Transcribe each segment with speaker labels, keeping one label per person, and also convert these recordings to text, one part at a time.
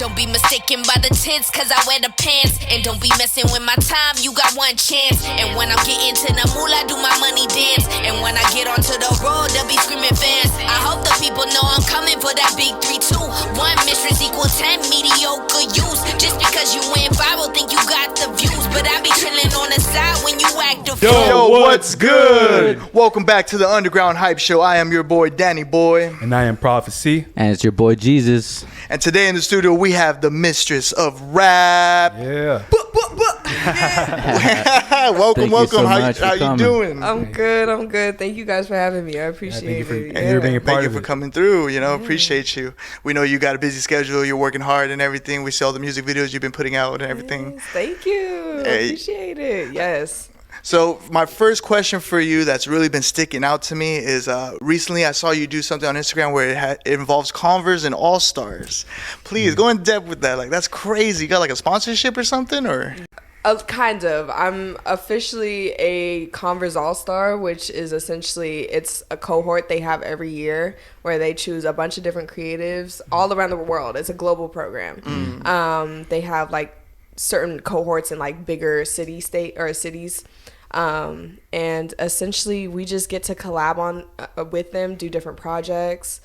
Speaker 1: Don't be mistaken by the tits, cause I wear the pants. And don't be messing with my time, you got one chance. And when I'm getting to the moolah, do my money dance. And when I get onto the road, they'll be screaming fans. I hope the people know I'm coming for that big 3, 2, 1. Mistress equal 10, mediocre use. Just because you went viral, think you got the views. But I be chilling on the side when you act a fool.
Speaker 2: Yo, what's good? Welcome back to the Underground Hype Show. I am your boy, Danny Boy.
Speaker 3: And I am Prophecy.
Speaker 4: And it's your boy, Jesus.
Speaker 2: And today in the studio, we have the Mistress of Rap.
Speaker 3: Yeah.
Speaker 2: Welcome.
Speaker 4: So
Speaker 2: How you doing?
Speaker 5: I'm good. Thank you guys for having me. I appreciate it.
Speaker 3: Being a part
Speaker 2: Thank you
Speaker 3: of
Speaker 2: for
Speaker 3: it.
Speaker 2: coming through. Appreciate you. We know you got a busy schedule. You're working hard and everything. We see all the music videos you've been putting out and everything.
Speaker 5: Yes, thank you.
Speaker 2: Hey.
Speaker 5: Appreciate it. Yes.
Speaker 2: So my first question for you that's really been sticking out to me is recently I saw you do something on Instagram where it involves Converse and All-Stars. Please go in depth with that. Like, that's crazy. You got like a sponsorship or something, or?
Speaker 5: Kind of. I'm officially a Converse All-Star, which is essentially, it's a cohort they have every year where they choose a bunch of different creatives all around the world. It's a global program. They have like certain cohorts in like bigger cities. And essentially we just get to collab on with them, do different projects,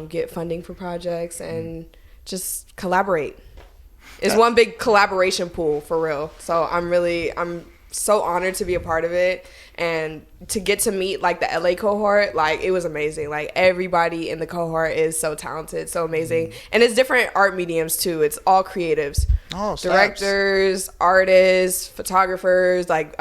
Speaker 5: get funding for projects, and just collaborate. It's one big collaboration pool for real. So I'm so honored to be a part of it, and to get to meet like the LA cohort, like it was amazing. Like everybody in the cohort is so talented, so amazing. And it's different art mediums too. It's all creatives.
Speaker 2: Oh, snaps.
Speaker 5: Directors, artists, photographers, like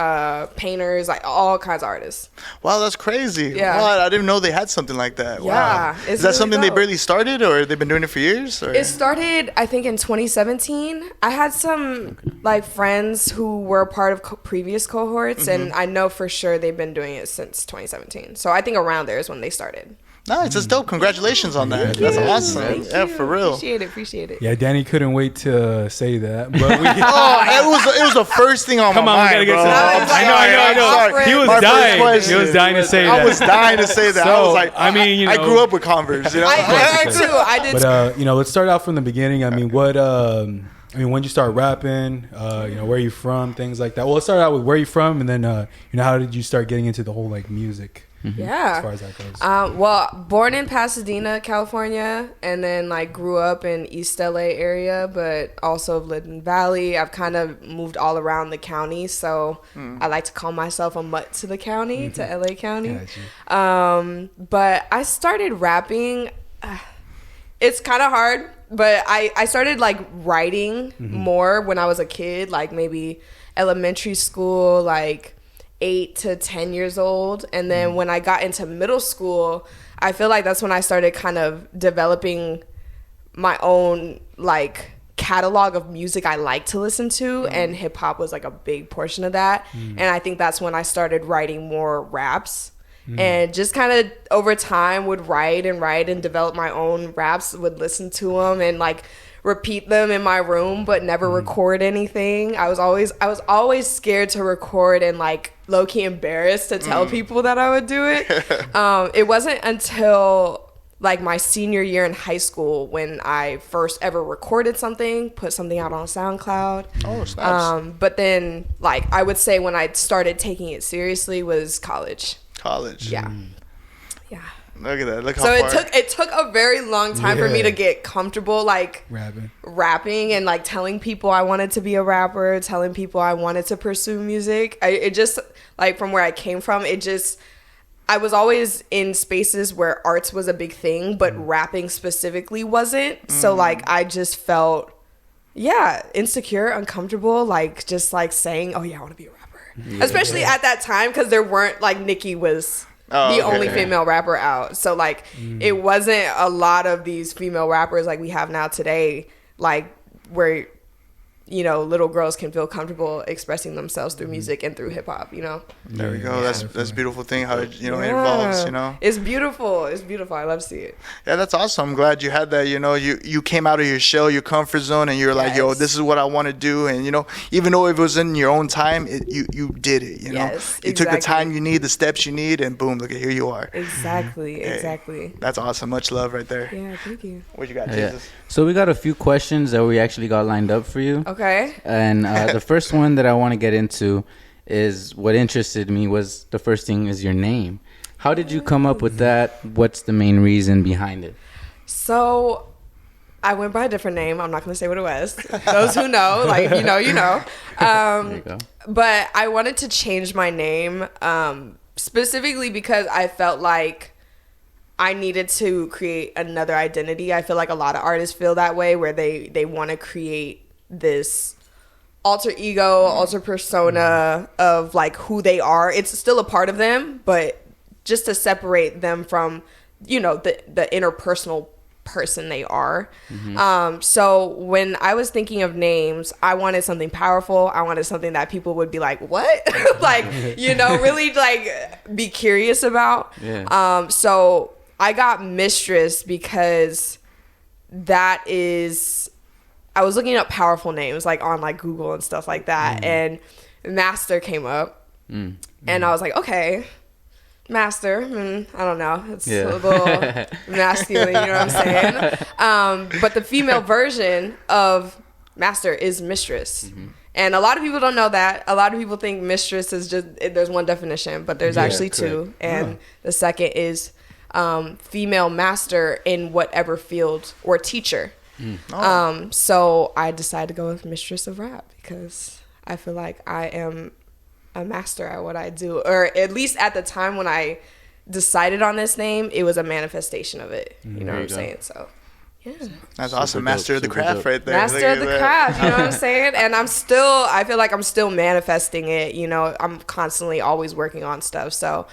Speaker 5: painters, like all kinds of artists.
Speaker 2: Wow, that's crazy.
Speaker 5: Yeah.
Speaker 2: Wow, I didn't know they had something like that.
Speaker 5: Yeah,
Speaker 2: Wow.
Speaker 5: it's
Speaker 2: Is that
Speaker 5: really
Speaker 2: something they
Speaker 5: dope.
Speaker 2: barely started, or they've been doing it for years? Or?
Speaker 5: It started, I think, in 2017. I had some like friends who were a part of previous cohorts, and I know for sure they've been doing it since 2017. So I think around there is when they started.
Speaker 2: Nice, that's dope. Congratulations on that. That's awesome.
Speaker 5: Thank
Speaker 2: Yeah,
Speaker 5: you.
Speaker 2: for real.
Speaker 5: Appreciate it.
Speaker 3: Yeah, Danny couldn't wait to say that. But we,
Speaker 2: Oh, it was the first thing on
Speaker 3: Come
Speaker 2: my
Speaker 3: on, we
Speaker 2: mind,
Speaker 3: gotta get
Speaker 2: bro.
Speaker 3: to that.
Speaker 2: I'm
Speaker 3: I know.
Speaker 2: sorry.
Speaker 3: He was
Speaker 2: My first
Speaker 3: dying.
Speaker 2: question.
Speaker 3: He was dying to say that.
Speaker 2: I was dying to say that. I
Speaker 3: So,
Speaker 2: was like,
Speaker 3: I mean, you
Speaker 2: I
Speaker 3: know.
Speaker 2: grew up with Converse.
Speaker 5: I did too. I did too.
Speaker 3: But let's start out from the beginning. I mean, when did you start rapping? Where are you from? Things like that. Well, let's start out with where are you from, and then how did you start getting into the whole like music?
Speaker 5: Yeah.
Speaker 3: As far as that goes.
Speaker 5: Well, born in Pasadena, California, and then like grew up in East LA area, but also lived in Valley. I've kind of moved all around the county, so I like to call myself a mutt to the county, to LA County. But I started rapping. It's kind of hard, but I started like writing more when I was a kid, like maybe elementary school, like 8 to 10 years old. And then when I got into middle school, I feel like that's when I started kind of developing my own like catalog of music I like to listen to, and hip hop was like a big portion of that. And I think that's when I started writing more raps. And just kind of over time would write and develop my own raps, would listen to them and like repeat them in my room, but never record anything. I was always scared to record and like low-key embarrassed to tell people that I would do it. It wasn't until like my senior year in high school when I first ever recorded something, put something out on SoundCloud.
Speaker 2: Oh, snaps.
Speaker 5: But then like I would say when I started taking it seriously was college. Yeah.
Speaker 2: Look at that. Look how
Speaker 5: So
Speaker 2: far.
Speaker 5: it took a very long time for me to get comfortable like rapping and like telling people I wanted to be a rapper, telling people I wanted to pursue music. It just like from where I came from, I was always in spaces where arts was a big thing, but rapping specifically wasn't. So like I just felt insecure, uncomfortable, like just like saying, oh yeah, I want to be a rapper. Especially at that time, because there weren't like Nicki was the only female rapper out, so like it wasn't a lot of these female rappers like we have now today, like where little girls can feel comfortable expressing themselves through music and through hip hop,
Speaker 2: There we go. That's a beautiful thing how it, it
Speaker 5: Yeah.
Speaker 2: involves,
Speaker 5: It's beautiful. It's beautiful. I love to see it.
Speaker 2: Yeah, that's awesome. I'm glad you had that. You came out of your shell, your comfort zone, and you're like, yo,
Speaker 5: Yes.
Speaker 2: this is what I want to do. And even though it was in your own time, you did it.
Speaker 5: Yes,
Speaker 2: you took the
Speaker 5: exactly.
Speaker 2: time you need, the steps you need, and boom, look at here you are.
Speaker 5: Exactly.
Speaker 2: Hey,
Speaker 5: Exactly.
Speaker 2: That's awesome. Much love right there.
Speaker 5: Yeah. Thank you.
Speaker 2: What you got,
Speaker 4: Yeah.
Speaker 2: Jesus?
Speaker 4: So we got a few questions that we actually got lined up for you.
Speaker 5: Okay.
Speaker 4: And the first one that I want to get into is what interested me was the first thing is your name. How did you come up with that? What's the main reason behind it?
Speaker 5: So I went by a different name. I'm not going to say what it was. Those who know, you know.
Speaker 4: There you go.
Speaker 5: But I wanted to change my name specifically because I felt like I needed to create another identity. I feel like a lot of artists feel that way, where they want to create this alter ego, alter persona of like who they are. It's still a part of them, but just to separate them from, the interpersonal person they are. So when I was thinking of names, I wanted something powerful. I wanted something that people would be like, what? Really like be curious about.
Speaker 4: Yeah.
Speaker 5: So I got Mistress because I was looking up powerful names like on like Google and stuff like that, and Master came up, and I was like, okay, Master. I don't know, it's a little masculine, you know what I'm saying? But the female version of Master is Mistress. And a lot of people don't know that. A lot of people think Mistress is just there's one definition, but there's actually two, and the second is female master in whatever field or teacher. So I decided to go with Mistress of Rap because I feel like I am a master at what I do, or at least at the time when I decided on this name, it was a manifestation of it. You know what I'm saying? So yeah,
Speaker 2: That's awesome.
Speaker 4: dope,
Speaker 2: Master of the
Speaker 4: super
Speaker 2: craft
Speaker 4: dope.
Speaker 2: right there.
Speaker 5: master
Speaker 2: Look
Speaker 5: of
Speaker 2: at
Speaker 5: the
Speaker 2: that.
Speaker 5: craft. You know what I'm saying? And I feel like I'm still manifesting it. I'm constantly always working on stuff. So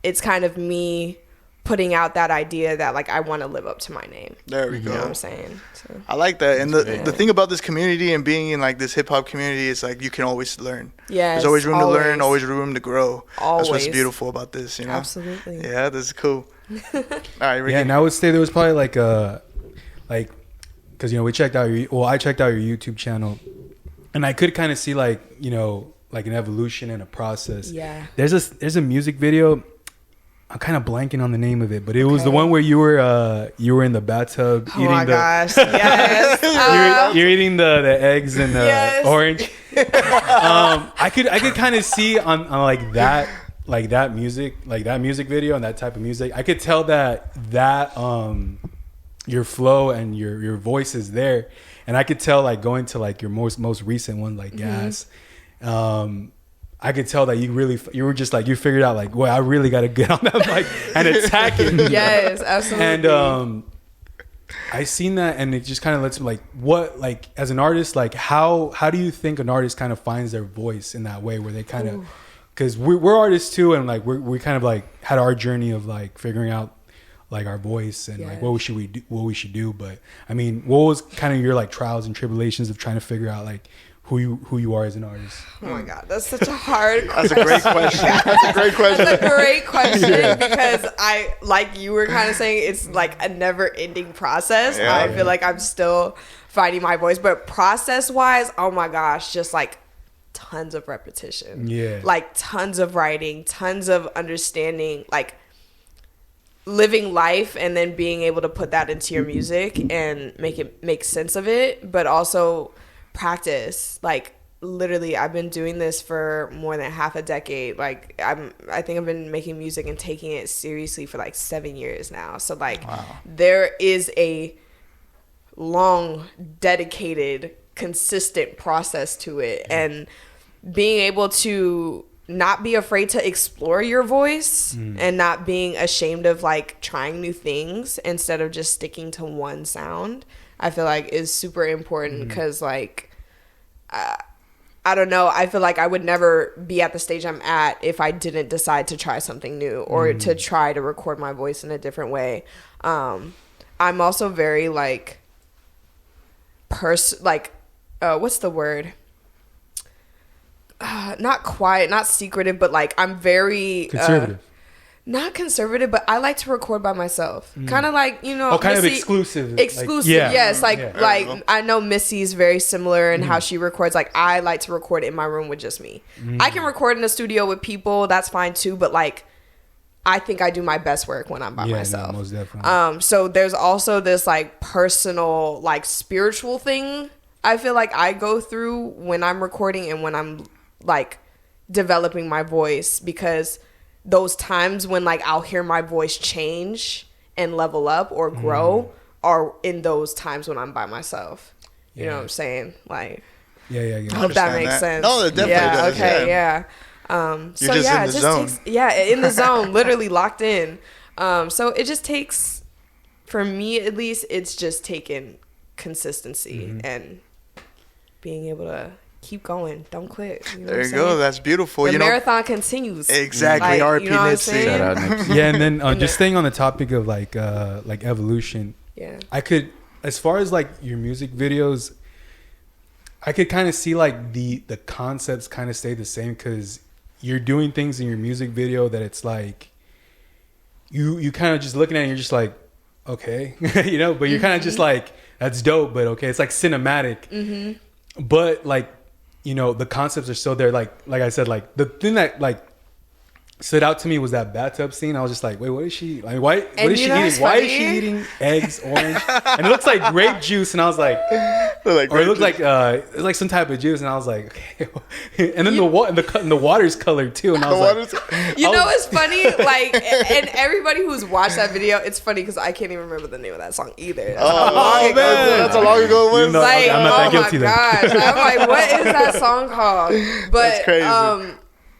Speaker 5: it's kind of me putting out that idea that like I want to live up to my name.
Speaker 2: There we go.
Speaker 5: You know what I'm saying? So,
Speaker 2: I like that. And the thing about this community and being in like this hip hop community is like you can always learn.
Speaker 5: yes,
Speaker 2: There's always room to learn, always room to grow. That's what's
Speaker 5: Always.
Speaker 2: beautiful about this,
Speaker 5: Absolutely.
Speaker 2: Yeah, this is cool. All right, Ricky.
Speaker 3: Yeah, and I would say there was probably because we checked out I checked out your YouTube channel, and I could kind of see like an evolution and a process.
Speaker 5: Yeah.
Speaker 3: There's a music video. I'm kind of blanking on the name of it, but it was the one where you were in the bathtub
Speaker 5: Oh my gosh! Yes.
Speaker 3: you're eating the eggs and the
Speaker 5: Yes.
Speaker 3: orange. I could kind of see on that music video and that type of music. I could tell that your flow and your voice is there, and I could tell like going to like your most recent one like Gas. I could tell that you were just like you figured out like, well, I really got to get on that mic and attack it.
Speaker 5: Yes, absolutely.
Speaker 3: And I seen that, and it just kind of lets me like as an artist, like how do you think an artist kind of finds their voice in that way where they kind of, because we're artists too, and like we kind of like had our journey of like figuring out like our voice and like what we should do. But I mean, what was kind of your like trials and tribulations of trying to figure out like who you are as an artist?
Speaker 5: Oh my God, that's such a hard
Speaker 2: That's a great question. That's a great question.
Speaker 5: That's a great question because I, like you were kind of saying, it's like a never ending process.
Speaker 2: Yeah.
Speaker 5: I feel like I'm still finding my voice, but process wise, oh my gosh, just like tons of repetition.
Speaker 3: Yeah.
Speaker 5: Like tons of writing, tons of understanding, like living life and then being able to put that into your music and make sense of it, but also practice. Like literally I've been doing this for more than half a decade. Like I think I've been making music and taking it seriously for like 7 years now. So like there is a long, dedicated, consistent process to it, and being able to not be afraid to explore your voice and not being ashamed of like trying new things instead of just sticking to one sound, I feel like is super important because like I don't know, I feel like I would never be at the stage I'm at if I didn't decide to try something new or to try to record my voice in a different way. I'm also very like what's the word? Not quiet, not secretive, but like I'm very
Speaker 3: Conservative.
Speaker 5: not conservative, but I like to record by myself. Kind of like, you know,
Speaker 3: kind of
Speaker 5: Missy-
Speaker 3: exclusive.
Speaker 5: Exclusive,
Speaker 3: Like, yeah.
Speaker 5: yes. Like,
Speaker 2: Yeah.
Speaker 5: like I know Missy's very similar in how she records. Like, I like to record in my room with just me. I can record in the studio with people. That's fine too. But like, I think I do my best work when I'm by myself.
Speaker 3: No, most definitely.
Speaker 5: So there's also this like personal, like spiritual thing I feel like I go through when I'm recording and when I'm like developing my voice, because those times when like I'll hear my voice change and level up or grow are in those times when I'm by myself. You know what I'm saying? Like,
Speaker 3: Yeah.
Speaker 5: I hope that
Speaker 2: understand
Speaker 5: makes
Speaker 2: that.
Speaker 5: sense.
Speaker 2: No, it definitely
Speaker 5: yeah,
Speaker 2: does,
Speaker 5: okay,
Speaker 2: yeah.
Speaker 5: So
Speaker 2: just
Speaker 5: yeah,
Speaker 2: in
Speaker 5: it
Speaker 2: the
Speaker 5: just
Speaker 2: zone.
Speaker 5: takes in the zone, literally locked in. So it just takes, for me at least, it's just taking consistency and being able to keep going. Don't quit. You know
Speaker 2: There
Speaker 5: what
Speaker 2: you
Speaker 5: I'm
Speaker 2: go.
Speaker 5: saying?
Speaker 2: That's beautiful.
Speaker 5: The
Speaker 2: you know,
Speaker 5: marathon continues.
Speaker 2: exactly.
Speaker 5: Like,
Speaker 2: RP
Speaker 5: you know what I'm
Speaker 2: Nipsey.
Speaker 5: saying?
Speaker 4: Shout out Nipsey.
Speaker 3: Yeah, and then just staying on the topic of like evolution.
Speaker 5: Yeah.
Speaker 3: I could, as far as like your music videos, I could kind of see like the concepts kind of stay the same, because you're doing things in your music video that it's like you kind of just looking at it and you're just like, okay, you know, but you're kind of just like, that's dope, but okay, it's like cinematic. But like, you know, the concepts are still there. Like I said, like the thing that like stood out to me was that bathtub scene. I was just like, wait, what is she like? Why? What
Speaker 5: And
Speaker 3: is
Speaker 5: you
Speaker 3: she
Speaker 5: know
Speaker 3: eating?
Speaker 5: what's
Speaker 3: Why is
Speaker 5: funny?
Speaker 3: she eating eggs, orange? And it looks like grape juice. And I was like,
Speaker 2: Like,
Speaker 3: or it looked like it's like some type of juice. And I was like, okay. And then the water's colored too. And I was like,
Speaker 5: You know what's funny? Like, and everybody who's watched that video, it's funny because I can't even remember the name of that song either. That's how long ago it was.
Speaker 2: That's how long ago it was.
Speaker 3: You know,
Speaker 5: Like,
Speaker 3: I'm not that
Speaker 5: oh
Speaker 3: guilty
Speaker 5: my
Speaker 3: then.
Speaker 5: gosh. I'm like, what is that song called? But
Speaker 2: That's crazy.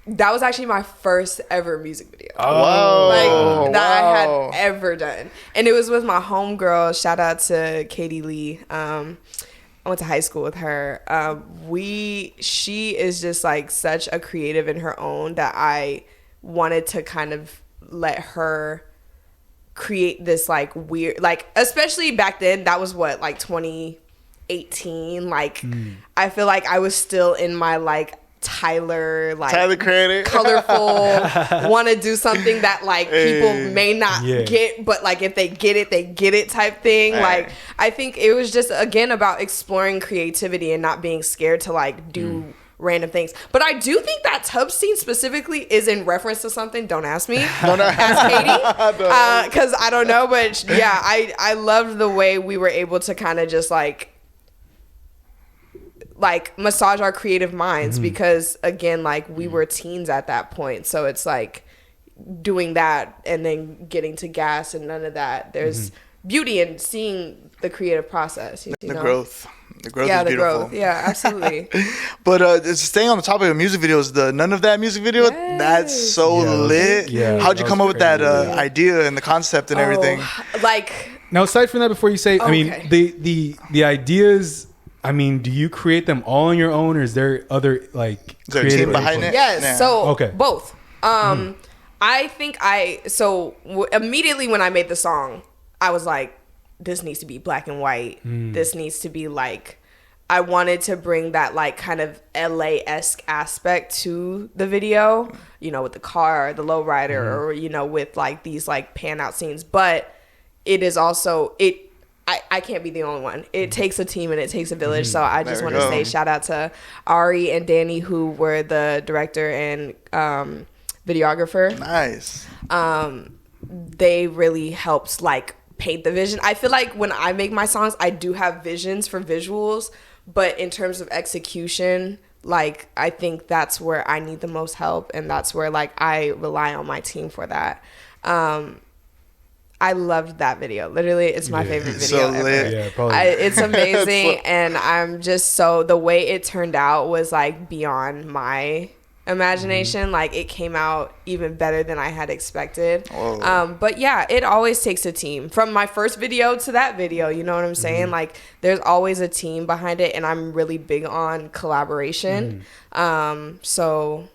Speaker 5: that was actually my first ever music video.
Speaker 2: Wow.
Speaker 5: Like that I
Speaker 2: Wow.
Speaker 5: had ever done. And it was with my homegirl. Shout out to Katie Lee. I went to high school with her. She is just like such a creative in her own that I wanted to kind of let her create this like weird, like, especially back then, that was what, like 2018. Like I feel like I was still in my like Tyler
Speaker 2: creator.
Speaker 5: colorful, want to do something that like people may not
Speaker 3: Yeah.
Speaker 5: get, but like if they get it type thing.
Speaker 2: Right.
Speaker 5: Like I think it was just again about exploring creativity and not being scared to like do random things. But I do think that tub scene specifically is in reference to something. Don't ask me. Ask Katie, because I don't know. But yeah, I loved the way we were able to kind of just like massage our creative minds, because again, like we were teens at that point, so it's like doing that and then getting to gas and none of that. There's beauty in seeing the creative process, you
Speaker 2: The
Speaker 5: know?
Speaker 2: growth. The growth
Speaker 5: Yeah,
Speaker 2: is
Speaker 5: the
Speaker 2: beautiful.
Speaker 5: growth. Yeah, absolutely.
Speaker 2: But staying on the topic of music videos, the None of That music video, that's so
Speaker 3: Yeah,
Speaker 2: lit.
Speaker 3: yeah,
Speaker 2: How'd you
Speaker 3: that
Speaker 2: come
Speaker 3: was
Speaker 2: up with that
Speaker 3: crazy.
Speaker 2: idea and the concept and everything?
Speaker 5: Like,
Speaker 3: Now, aside from that, before you say, I mean,
Speaker 5: Okay.
Speaker 3: the ideas. I mean, do you create them all on your own, or is there other like
Speaker 2: Is there a
Speaker 3: creative
Speaker 2: team behind
Speaker 3: people?
Speaker 2: it?
Speaker 5: yes,
Speaker 2: Yeah.
Speaker 5: so
Speaker 3: Okay.
Speaker 5: both. I think immediately when I made the song, I was like, this needs to be black and white. This needs to be like, I wanted to bring that like kind of LA-esque aspect to the video, you know, with the car, the lowrider, or, you know, with like these like pan out scenes. But it is also, I can't be the only one. It takes a team and it takes a village. So I just
Speaker 2: There we
Speaker 5: want to
Speaker 2: go.
Speaker 5: say shout out to Ari and Danny, who were the director and videographer.
Speaker 2: Nice.
Speaker 5: They really helped like paint the vision. I feel like when I make my songs, I do have visions for visuals, but in terms of execution, like I think that's where I need the most help, and that's where like I rely on my team for that. I loved that video. Literally, it's my favorite
Speaker 2: It's
Speaker 5: video
Speaker 2: so
Speaker 5: ever.
Speaker 2: lit.
Speaker 3: Yeah, probably.
Speaker 5: It's amazing, and I'm just so, the way it turned out was like beyond my imagination. Like it came out even better than I had expected.
Speaker 2: Whoa.
Speaker 5: But yeah, it always takes a team. From my first video to that video, you know what I'm saying? Like there's always a team behind it, and I'm really big on collaboration. So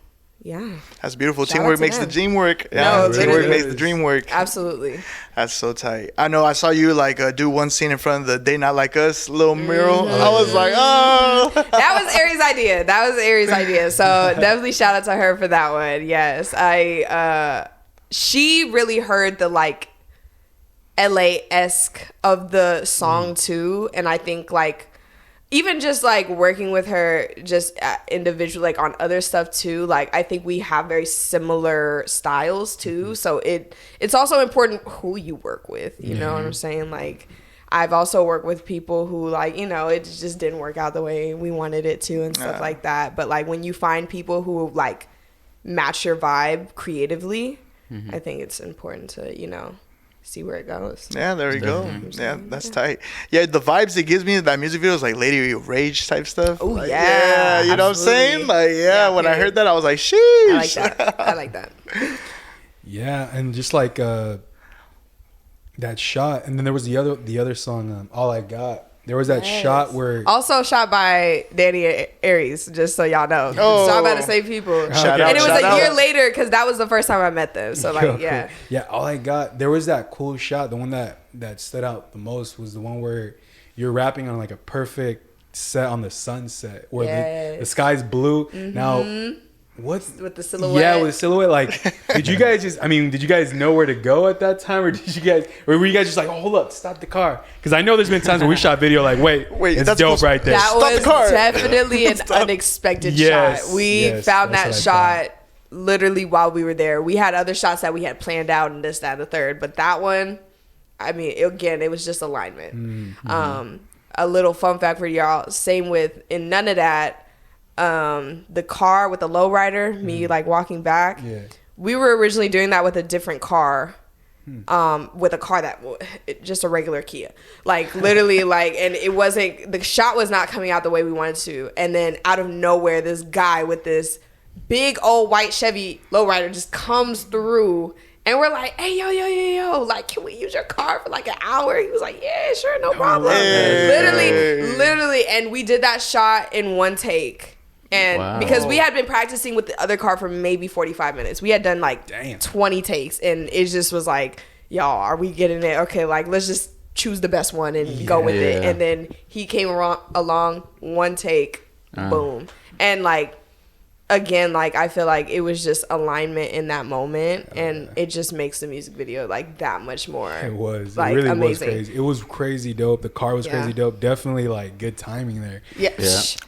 Speaker 5: Yeah.
Speaker 2: That's beautiful.
Speaker 5: Shout out
Speaker 2: Teamwork
Speaker 5: to
Speaker 2: makes the
Speaker 5: them.
Speaker 2: dream work.
Speaker 5: No,
Speaker 2: Yeah,
Speaker 5: it
Speaker 2: teamwork
Speaker 5: literally
Speaker 2: makes the
Speaker 3: is.
Speaker 2: dream work.
Speaker 5: Absolutely.
Speaker 2: That's so tight. I know. I saw you like do one scene in front of the "They Not Like Us" little mural. I was like, oh.
Speaker 5: That was Ari's idea. So definitely shout out to her for that one. Yes. She really heard the like LA-esque of the song too. And I think like even just like working with her just individually like on other stuff too, like I think we have very similar styles too. So it's also important who you work with, you know what I'm saying? Like I've also worked with people who like, you know, it just didn't work out the way we wanted it to and stuff like that. But like when you find people who like match your vibe creatively, I think it's important to, you know, see where it goes.
Speaker 2: Yeah, there we go. Yeah, that's tight. Yeah, the vibes it gives me in that music video is like Lady Rage type stuff.
Speaker 5: Oh,
Speaker 2: like,
Speaker 5: yeah,
Speaker 2: you know what I'm saying?
Speaker 5: absolutely.
Speaker 2: Like, when I
Speaker 5: period.
Speaker 2: heard that, I was like, sheesh.
Speaker 5: I like that.
Speaker 3: Yeah, and just like that shot, and then there was the other song, "All I Got." There was that shot where
Speaker 5: Also shot by Danny Aries, just so y'all know.
Speaker 2: Oh.
Speaker 5: Shot by the same people.
Speaker 2: Shout
Speaker 5: and
Speaker 2: out,
Speaker 5: it was
Speaker 2: shout
Speaker 5: a
Speaker 2: out.
Speaker 5: year later because that was the first time I met them. So like, yeah.
Speaker 3: yeah. All I got, there was that cool shot. The one that stood out the most was the one where you're rapping on like a perfect set on the sunset, where the sky's blue. Now, what's
Speaker 5: With the silhouette.
Speaker 3: Yeah, with the silhouette. Like, did you guys know where to go at that time, or were you guys just like, oh, hold up, stop the car? Because I know there's been times where we shot video like, wait, it's
Speaker 2: that's
Speaker 3: dope
Speaker 2: cool.
Speaker 3: right there.
Speaker 5: That
Speaker 2: Stop the
Speaker 5: was
Speaker 2: car.
Speaker 5: definitely an unexpected
Speaker 3: Yes,
Speaker 5: shot. We
Speaker 3: yes,
Speaker 5: found
Speaker 3: that's
Speaker 5: that
Speaker 3: what I
Speaker 5: shot literally while we were there. We had other shots that we had planned out and this, that, and the third. But that one, I mean, it was just alignment. A little fun fact for y'all. Same with in None of That. The car with the lowrider, me like walking back.
Speaker 3: Yeah.
Speaker 5: We were originally doing that with a different car. With a car that just a regular Kia, like literally like, and it wasn't, the shot was not coming out the way we wanted to. And then out of nowhere, this guy with this big old white Chevy lowrider just comes through. And we're like, hey, yo, like, can we use your car for like an hour? He was like, yeah, sure, no problem. Literally. And we did that shot in one take. And because we had been practicing with the other car for maybe 45 minutes. We had done like 20 takes. And it just was like, y'all, are we getting it? Okay, like, let's just choose the best one and go with it. And then he came along, one take, boom. And like, again, like I feel like it was just alignment in that moment, and it just makes the music video like that much more.
Speaker 3: It was.
Speaker 5: Like,
Speaker 3: It really
Speaker 5: amazing.
Speaker 3: was crazy. It was crazy dope. The car was crazy dope. Definitely like good timing there.
Speaker 5: Yeah.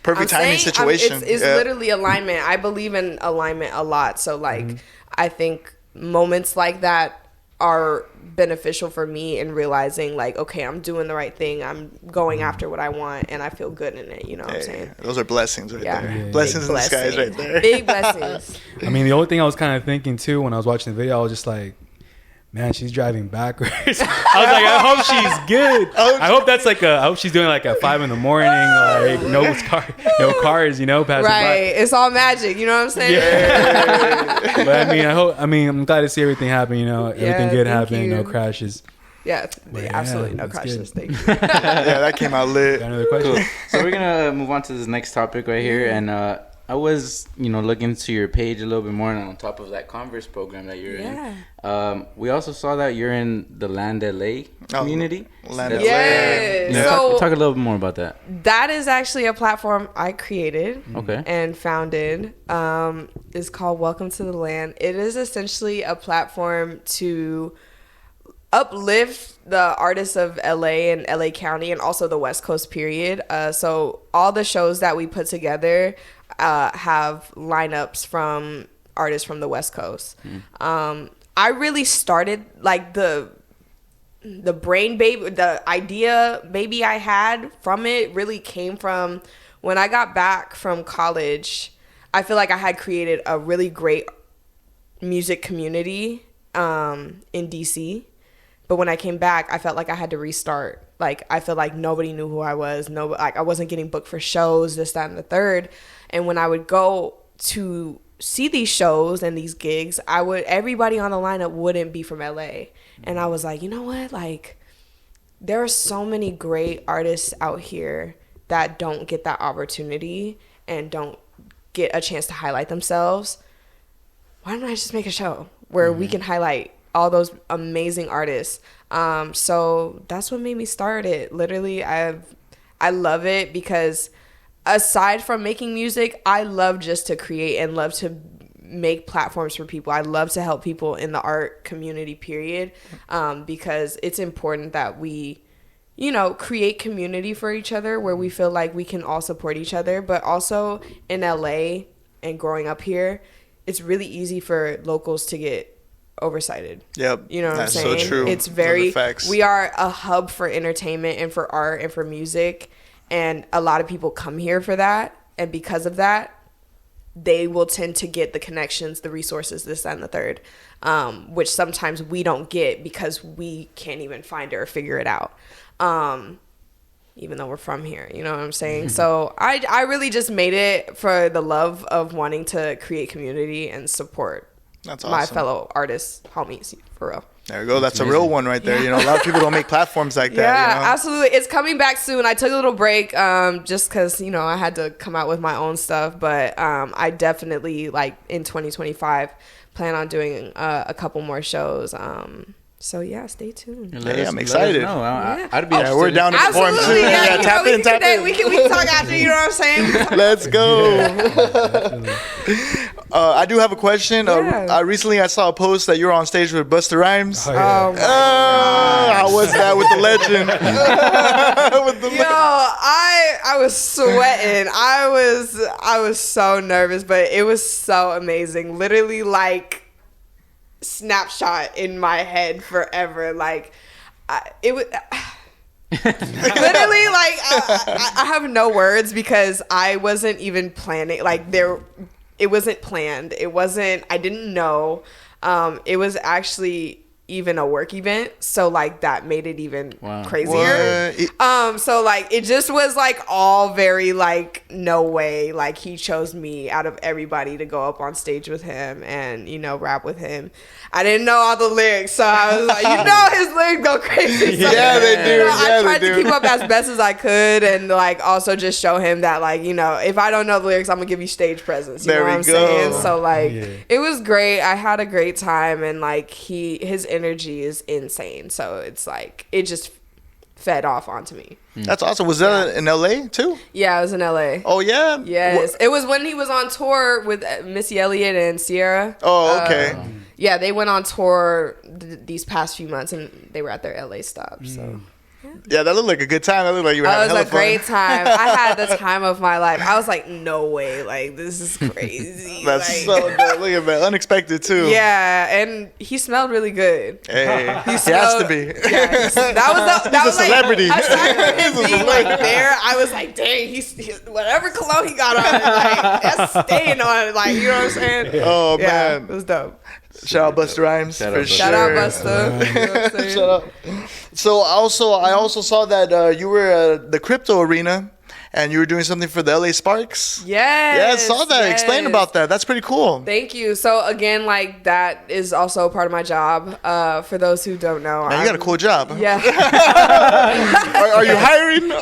Speaker 2: Perfect timing situation.
Speaker 5: It's literally alignment. I believe in alignment a lot. So like I think moments like that are beneficial for me in realizing like, okay, I'm doing the right thing. I'm going after what I want and I feel good in it. You know what I'm saying?
Speaker 2: Those are blessings right there.
Speaker 3: Yeah.
Speaker 2: Blessings
Speaker 5: Big
Speaker 2: in the skies right there.
Speaker 5: Big blessings.
Speaker 3: I mean, the only thing I was kind of thinking too when I was watching the video, I was just like, man, she's driving backwards. I was like, I hope she's good. I hope that's like I hope she's doing like at 5 a.m, like no cars, you know, passing
Speaker 5: Right.
Speaker 3: by.
Speaker 5: It's all magic. You know what I'm saying?
Speaker 3: Yeah. But I'm glad to see everything happen, you know, everything good
Speaker 5: thank
Speaker 3: happen, no
Speaker 5: you.
Speaker 3: crashes.
Speaker 5: Yeah, absolutely no
Speaker 3: that's
Speaker 5: crashes.
Speaker 3: good.
Speaker 5: Thank you.
Speaker 2: Yeah, that came out lit.
Speaker 3: Got another question?
Speaker 4: Cool. So we're gonna move on to this next topic right here, and I was, looking to your page a little bit more, and on top of that Converse program that you're in, we also saw that you're in the Land LA community.
Speaker 2: Land LA.
Speaker 5: Yes.
Speaker 2: Yeah.
Speaker 5: So
Speaker 4: Talk a little bit more about that.
Speaker 5: that is actually a platform I created
Speaker 4: Okay.
Speaker 5: and founded. It's called Welcome to the Land. It is essentially a platform to uplift the artists of LA and LA County and also the West Coast period. So all the shows that we put together have lineups from artists from the West Coast. I really started like the brain baby, the idea maybe I had from it really came from when I got back from college. I feel like I had created a really great music community in DC. But when I came back, I felt like I had to restart. Like, I felt like nobody knew who I was. I wasn't getting booked for shows, this, that, and the third. And when I would go to see these shows and these gigs, everybody on the lineup wouldn't be from LA. And I was like, you know what? Like, there are so many great artists out here that don't get that opportunity and don't get a chance to highlight themselves. why don't I just make a show where we can highlight all those amazing artists? So that's what made me start it. Literally, I love it because aside from making music, I love just to create and love to make platforms for people. I love to help people in the art community, period, because it's important that we, you know, create community for each other where we feel like we can all support each other. But also in LA and growing up here, it's really easy for locals to get oversighted.
Speaker 2: Yep.
Speaker 5: You know what
Speaker 2: That's
Speaker 5: I'm saying?
Speaker 2: so true.
Speaker 5: It's very, we are a hub for entertainment and for art and for music. And a lot of people come here for that. And because of that, they will tend to get the connections, the resources, this, that, and the third, which sometimes we don't get because we can't even find it or figure it out. Even though we're from here, you know what I'm saying? So I really just made it for the love of wanting to create community and support my fellow artists, homies, for real.
Speaker 2: There you go. That's a real one right there. You know, a lot of people don't make platforms like that.
Speaker 5: Yeah,
Speaker 2: you know?
Speaker 5: absolutely. It's coming back soon. I took a little break just because, you know, I had to come out with my own stuff. But I definitely, like, in 2025, plan on doing a couple more shows. So yeah, stay tuned.
Speaker 2: Hey, I'm excited.
Speaker 4: I'd be
Speaker 2: we're down to perform too.
Speaker 5: Absolutely.
Speaker 2: Yeah, tap in.
Speaker 5: We can talk after, you know what I'm saying?
Speaker 2: Let's go. I do have a question. Recently, I saw a post that you were on stage with Busta Rhymes.
Speaker 3: Oh, yeah.
Speaker 2: How was that with the legend?
Speaker 5: I was sweating. I was so nervous, but it was so amazing. Literally, like, snapshot in my head forever. Like, it was literally like I have no words because I wasn't even planning. Like, it wasn't planned. It wasn't. I didn't know. It was actually even a work event, so like that made it even crazier. So like it just was like all very like no way. Like he chose me out of everybody to go up on stage with him and, you know, rap with him. I didn't know all the lyrics, so I was like, you know, his lyrics go crazy. So,
Speaker 2: yeah, they do.
Speaker 5: You know, I tried to keep up as best as I could, and like also just show him that, like, you know, if I don't know the lyrics, I'm gonna give you stage presence. You know what I'm saying? So like, it was great. I had a great time, and like his energy is insane. So it's like it just fed off onto me.
Speaker 2: That's awesome. Was that in LA too?
Speaker 5: Yeah, it was in LA.
Speaker 2: Oh yeah.
Speaker 5: Yes, it was when he was on tour with Missy Elliott and Sierra.
Speaker 2: Oh okay.
Speaker 5: Yeah, they went on tour these past few months, and they were at their LA stop. So.
Speaker 2: Yeah, that looked like a good time. That looked like you were having hella fun.
Speaker 5: It was a great time. I had the time of my life. I was like, no way. Like, this is crazy.
Speaker 2: That's
Speaker 5: like,
Speaker 2: so good. Look at that. Unexpected, too.
Speaker 5: Yeah, and he smelled really good.
Speaker 2: Hey, he has to be.
Speaker 5: Yeah, that was
Speaker 2: a celebrity.
Speaker 5: Like, aside from him being like there, I was like, dang, he's whatever cologne he got on, like, that's staying on. Like, you know what I'm saying?
Speaker 2: Oh,
Speaker 5: yeah,
Speaker 2: man.
Speaker 5: it was dope.
Speaker 2: Shout out Busta Rhymes for sure.
Speaker 5: Shout out Busta. You know what I'm saying?
Speaker 2: Shout out. So I also saw that you were at the crypto arena and you were doing something for the LA Sparks.
Speaker 5: Yes.
Speaker 2: Yeah, I saw that.
Speaker 5: Yes.
Speaker 2: Explain about that. That's pretty cool.
Speaker 5: Thank you. So again, like that is also part of my job. For those who don't know,
Speaker 2: Man, you got a cool job.
Speaker 5: Yeah.
Speaker 2: Are you hiring?
Speaker 5: You know,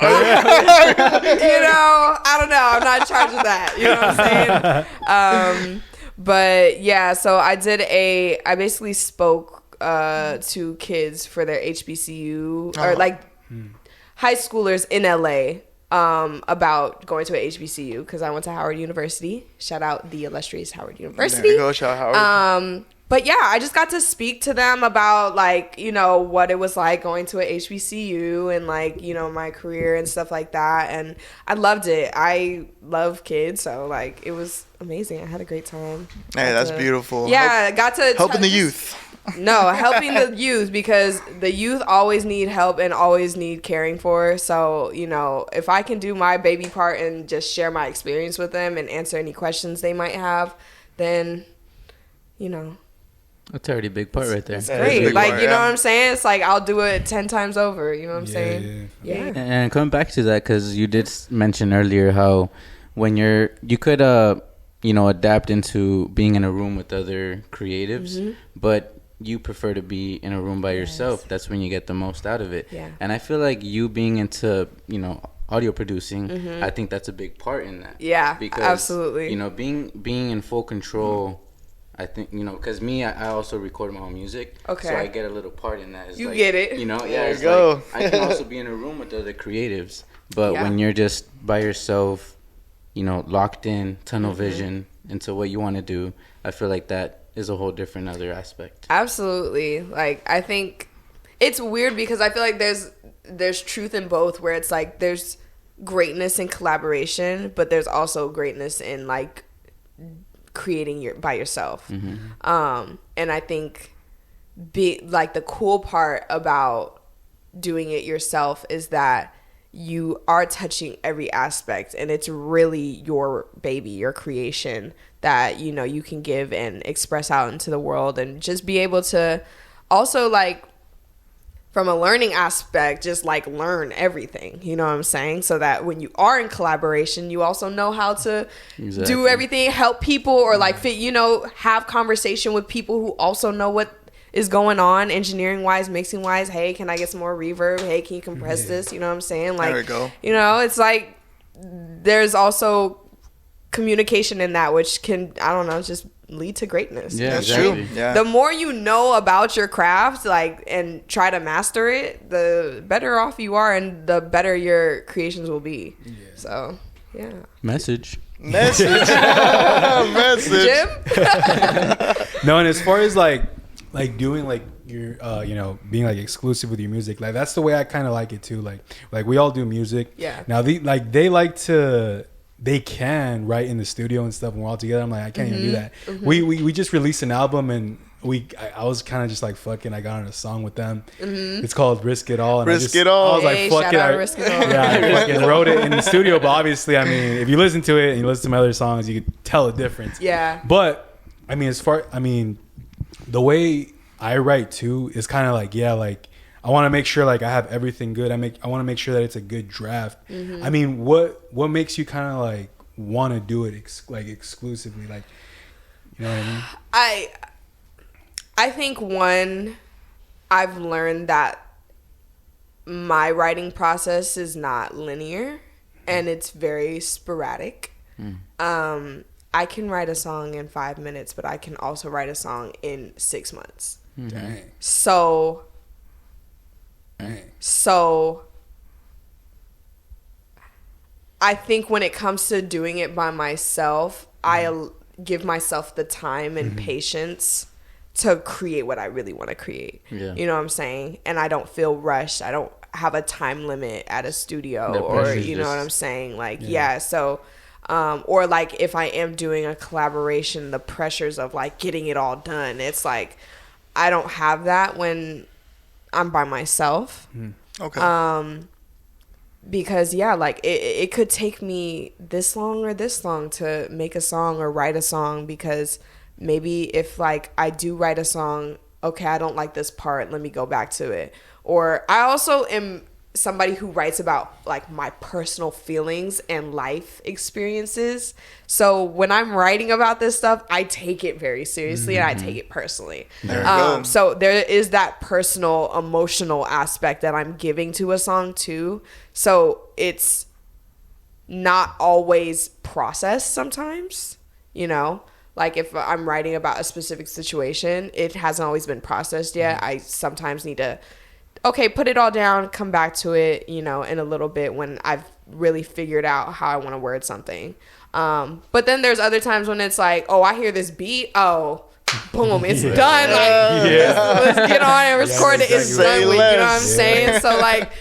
Speaker 5: I don't know. I'm not in charge of that. You know what I'm saying? But yeah, so I basically spoke to kids for their HBCU or like high schoolers in LA about going to a HBCU because I went to Howard University. Shout out the illustrious Howard University.
Speaker 2: There you go, shout out Howard.
Speaker 5: But yeah, I just got to speak to them about like, you know, what it was like going to a HBCU and like, you know, my career and stuff like that. And I loved it. I love kids. So like, it was amazing. I had a great time.
Speaker 2: Hey, that's beautiful.
Speaker 5: Yeah, got to
Speaker 2: helping the youth.
Speaker 5: No, helping the youth because the youth always need help and always need caring for. So, you know, if I can do my baby part and just share my experience with them and answer any questions they might have, then, you know.
Speaker 4: That's already a big part right there.
Speaker 5: It's great. Like, you know what I'm saying? It's like I'll do it 10 times over. You know what I'm saying? Yeah.
Speaker 4: And coming back to that, because you did mention earlier how when you could, you know, adapt into being in a room with other creatives, but you prefer to be in a room by yourself. That's when you get the most out of it.
Speaker 5: Yeah.
Speaker 4: And I feel like you being into, you know, audio producing, I think that's a big part in that.
Speaker 5: Yeah,
Speaker 4: because,
Speaker 5: absolutely.
Speaker 4: You know, being in full control I think, you know, because me, I also record my own music.
Speaker 5: Okay.
Speaker 4: So I get a little part in that. It's
Speaker 5: You
Speaker 4: like,
Speaker 5: get it.
Speaker 4: You know, yeah.
Speaker 2: There
Speaker 4: It's
Speaker 2: you go.
Speaker 4: like, I can also be in a room with other creatives. But
Speaker 5: Yeah.
Speaker 4: when you're just by yourself, you know, locked in, tunnel vision into what you want to do, I feel like that is a whole different other aspect.
Speaker 5: Absolutely. Like, I think it's weird because I feel like there's truth in both, where it's like there's greatness in collaboration, but there's also greatness in like creating by yourself. And I think like the cool part about doing it yourself is that you are touching every aspect, and it's really your baby, your creation that, you know, you can give and express out into the world, and just be able to also, like, from a learning aspect, just like learn everything, you know what I'm saying? So that when you are in collaboration, you also know how to do everything, help people, or like fit, you know, have conversation with people who also know what is going on engineering wise, mixing wise. Hey, can I get some more reverb? Hey, can you compress this? You know what I'm saying? Like,
Speaker 2: There we go.
Speaker 5: You know, it's like there's also communication in that, which can, I don't know, just lead to greatness.
Speaker 4: Yeah,
Speaker 2: That's
Speaker 4: exactly.
Speaker 2: true. Yeah.
Speaker 5: The more you know about your craft, like, and try to master it, the better off you are, and the better your creations will be. Yeah. So, yeah.
Speaker 4: Message.
Speaker 2: Message.
Speaker 5: Jim?
Speaker 3: No, and as far as like doing like your you know, being like exclusive with your music, like that's the way I kind of like it too. Like we all do music.
Speaker 5: Yeah.
Speaker 3: Now they can write in the studio and stuff when we're all together. I'm like, I can't even do that. We just released an album, and I was kind of just like, fucking, I got on a song with them. It's called Risk It All. And
Speaker 2: Risk It All.
Speaker 3: I was like,
Speaker 5: Hey,
Speaker 3: fuck
Speaker 5: shout
Speaker 3: it.
Speaker 5: out Risk It All.
Speaker 3: Yeah, I fucking wrote it in the studio. But obviously, I mean, if you listen to it and you listen to my other songs, you could tell a difference.
Speaker 5: Yeah.
Speaker 3: But I mean, the way I write too is kind of like, yeah, like I want to make sure like I have everything good. I want to make sure that it's a good draft. I mean, what makes you kind of like want to do it like exclusively, like, you know what I mean?
Speaker 5: I think, one, I've learned that my writing process is not linear, and it's very sporadic. I can write a song in 5 minutes, but I can also write a song in 6 months.
Speaker 3: Dang.
Speaker 5: So I think when it comes to doing it by myself, I give myself the time and patience to create what I really want to create.
Speaker 4: Yeah.
Speaker 5: You know what I'm saying? And I don't feel rushed. I don't have a time limit at a studio,
Speaker 4: The
Speaker 5: or
Speaker 4: pressure's
Speaker 5: you know what
Speaker 4: just-
Speaker 5: I'm saying? Like, yeah, so or like if I am doing a collaboration, the pressures of like getting it all done, it's like I don't have that when I'm by myself.
Speaker 2: Okay.
Speaker 5: Because yeah, like it could take me this long or this long to make a song or write a song, because maybe if like I do write a song, okay, I don't like this part, let me go back to it. Or I also am somebody who writes about like my personal feelings and life experiences. So when I'm writing about this stuff, I take it very seriously and I take it personally.
Speaker 2: There you go.
Speaker 5: So there is that personal, emotional aspect that I'm giving to a song too. So it's not always processed sometimes, you know? Like if I'm writing about a specific situation, it hasn't always been processed yet. I sometimes need to, okay, put it all down, come back to it, you know, in a little bit when I've really figured out how I want to word something. But then there's other times when it's like, oh, I hear this beat. Oh, boom, it's done. Like, let's get on and record it. It's
Speaker 2: Say
Speaker 5: done with, you know what I'm
Speaker 2: less.
Speaker 5: saying? So like,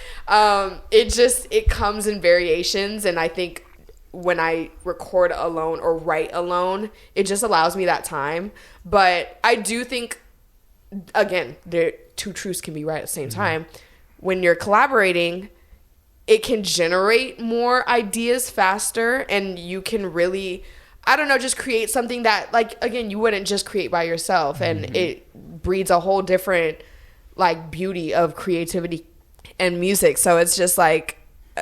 Speaker 5: it comes in variations. And I think when I record alone or write alone, it just allows me that time. But I do think, again, two truths can be right at the same time. When you're collaborating, it can generate more ideas faster, and you can really, I don't know, just create something that, like, again, you wouldn't just create by yourself, and it breeds a whole different like beauty of creativity and music. So it's just like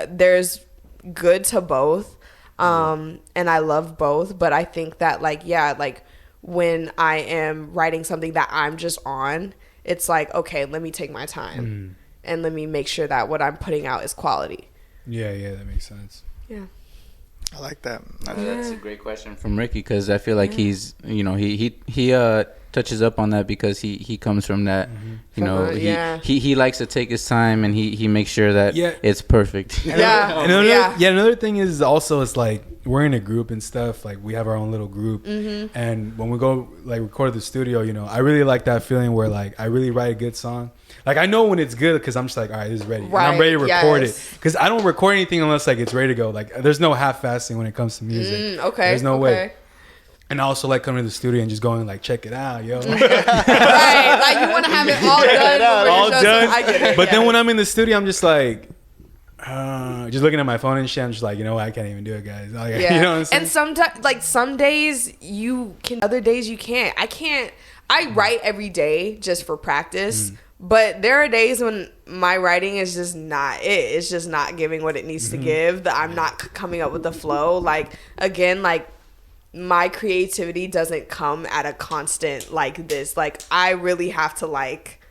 Speaker 5: there's good to both, and I love both. But I think that like, yeah, like when I am writing something that I'm just on, it's like, okay, let me take my time and let me make sure that what I'm putting out is quality.
Speaker 3: Yeah, that makes sense.
Speaker 5: Yeah.
Speaker 2: I like that.
Speaker 4: That's a great question from Ricky, because I feel like he's, you know, he touches up on that because he comes from that, you know, he likes to take his time, and he makes sure that it's perfect.
Speaker 3: Another thing is also, it's like we're in a group and stuff, like we have our own little group, and when we go like record at the studio, you know, I really like that feeling where like I really write a good song. Like I know when it's good because I'm just like, all right, this is ready.
Speaker 5: Right,
Speaker 3: and I'm ready to record it, because I don't record anything unless like it's ready to go. Like there's no half-assing when it comes to music. There's no way. And I also like coming to the studio and just going like, check it out, yo.
Speaker 5: Right, like you want to have it all done.
Speaker 3: All done.
Speaker 5: I get it.
Speaker 3: But then when I'm in the studio, I'm just like, just looking at my phone and shit. I'm just like, you know what? I can't even do it, guys. Like, you know what I'm saying?
Speaker 5: And sometimes, like some days you can, other days you can't. I write every day just for practice. But there are days when my writing is just not it. It's just not giving what it needs to give. That I'm not coming up with the flow. Like, again, like, my creativity doesn't come at a constant like this. Like, I really have to like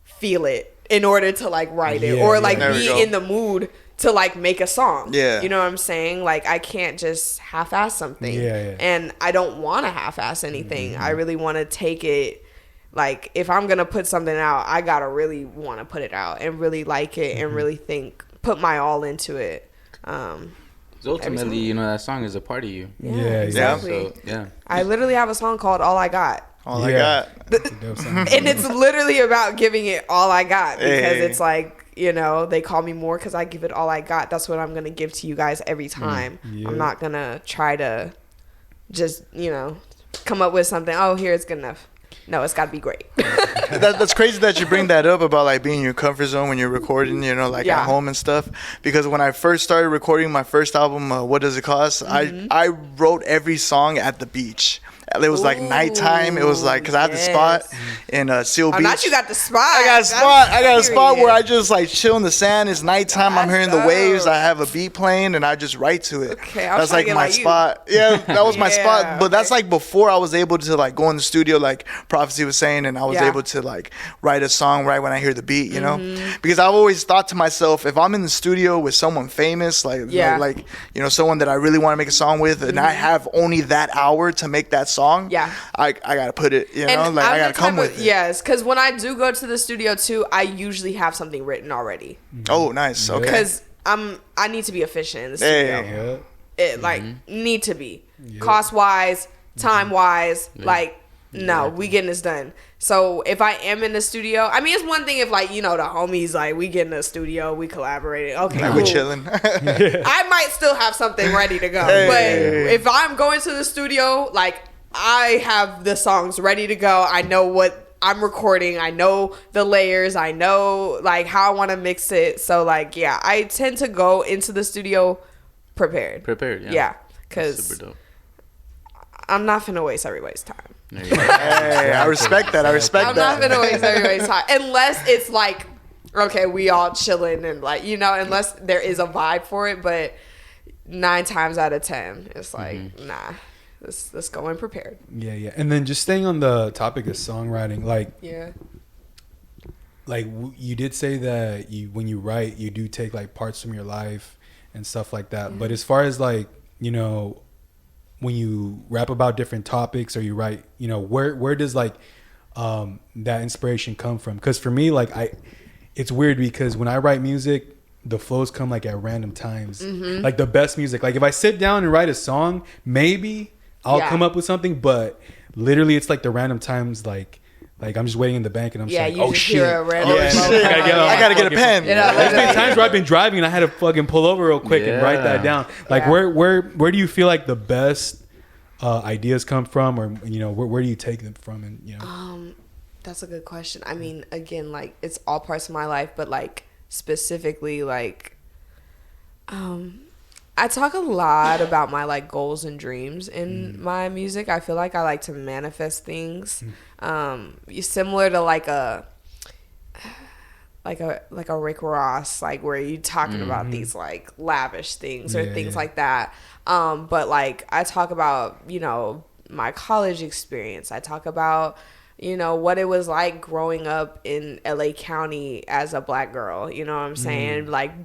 Speaker 5: feel it in order to like write it or like be in the mood to like make a song. You know what I'm saying? Like, I can't just half-ass something. And I don't want to half-ass anything. I really want to take it. Like, if I'm gonna put something out, I gotta really want to put it out and really like it and really put my all into it.
Speaker 4: Ultimately, you know, that song is a part of you.
Speaker 5: Exactly.
Speaker 4: So,
Speaker 5: I literally have a song called All I Got.
Speaker 2: All I got.
Speaker 5: And it's literally about giving it all I got, because it's like, you know, they call me more because I give it all I got. That's what I'm going to give to you guys every time. I'm not going to try to just, you know, come up with something. Oh, here, it's good enough. No, it's got to be great.
Speaker 2: That's crazy that you bring that up about like being in your comfort zone when you're recording, you know, like at home and stuff. Because when I first started recording my first album, What Does It Cost? I wrote every song at the beach. It was like nighttime. It was like, because I had the spot in Seal Beach.
Speaker 5: Not you got the spot.
Speaker 2: I got a spot where I just like chill in the sand. It's nighttime. I'm hearing the waves. I have a beat playing and I just write to it.
Speaker 5: Okay,
Speaker 2: that's like my spot. Yeah, that was my spot. But that's like before I was able to like go in the studio, like Prophecy was saying, and I was able to like write a song right when I hear the beat, you know? Because I've always thought to myself, if I'm in the studio with someone famous, like you know, someone that I really want to make a song with, and I have only that hour to make that song, I gotta put it, you know, like I gotta come with it.
Speaker 5: Yes, because when I do go to the studio too, I usually have something written already.
Speaker 2: Oh, nice. Okay.
Speaker 5: Because I need to be efficient in the studio. It like need to be cost wise, time wise. Like, no, we getting this done. So if I am in the studio, I mean, it's one thing if like, you know, the homies like we get in the studio, we collaborating. Okay,
Speaker 2: like
Speaker 5: cool.
Speaker 2: we chilling.
Speaker 5: I might still have something ready to go, but if I'm going to the studio, like, I have the songs ready to go. I know what I'm recording. I know the layers. I know like how I want to mix it. So like, yeah, I tend to go into the studio prepared. Yeah, because I'm not finna waste everybody's time.
Speaker 2: Hey, I respect that.
Speaker 5: I'm not finna waste everybody's time unless it's like, okay, we all chilling and like, you know, unless there is a vibe for it. But 9 times out of 10, it's like, nah. Let's go in prepared.
Speaker 3: Yeah. And then just staying on the topic of songwriting, like, you did say that when you write, you do take like parts from your life and stuff like that. But as far as like, you know, when you rap about different topics or you write, you know, where does like that inspiration come from? Because for me, like it's weird because when I write music, the flows come like at random times. Like the best music. Like if I sit down and write a song, maybe I'll come up with something, but literally it's like the random times, like I'm just waiting in the bank and I'm just like, oh shit,
Speaker 2: I gotta get a pen.
Speaker 3: There's been times where I've been driving and I had to fucking pull over real quick and write that down. Like where do you feel like the best ideas come from, or you know, where do you take them from? And you know,
Speaker 5: that's a good question. I mean, again, like it's all parts of my life, but like specifically, like I talk a lot about my like goals and dreams in my music. I feel like I like to manifest things. Similar to like a Rick Ross, like where you talking about these like lavish things or things like that. But like I talk about, you know, my college experience. I talk about you know, what it was like growing up in LA County as a black girl, you know what I'm saying? Like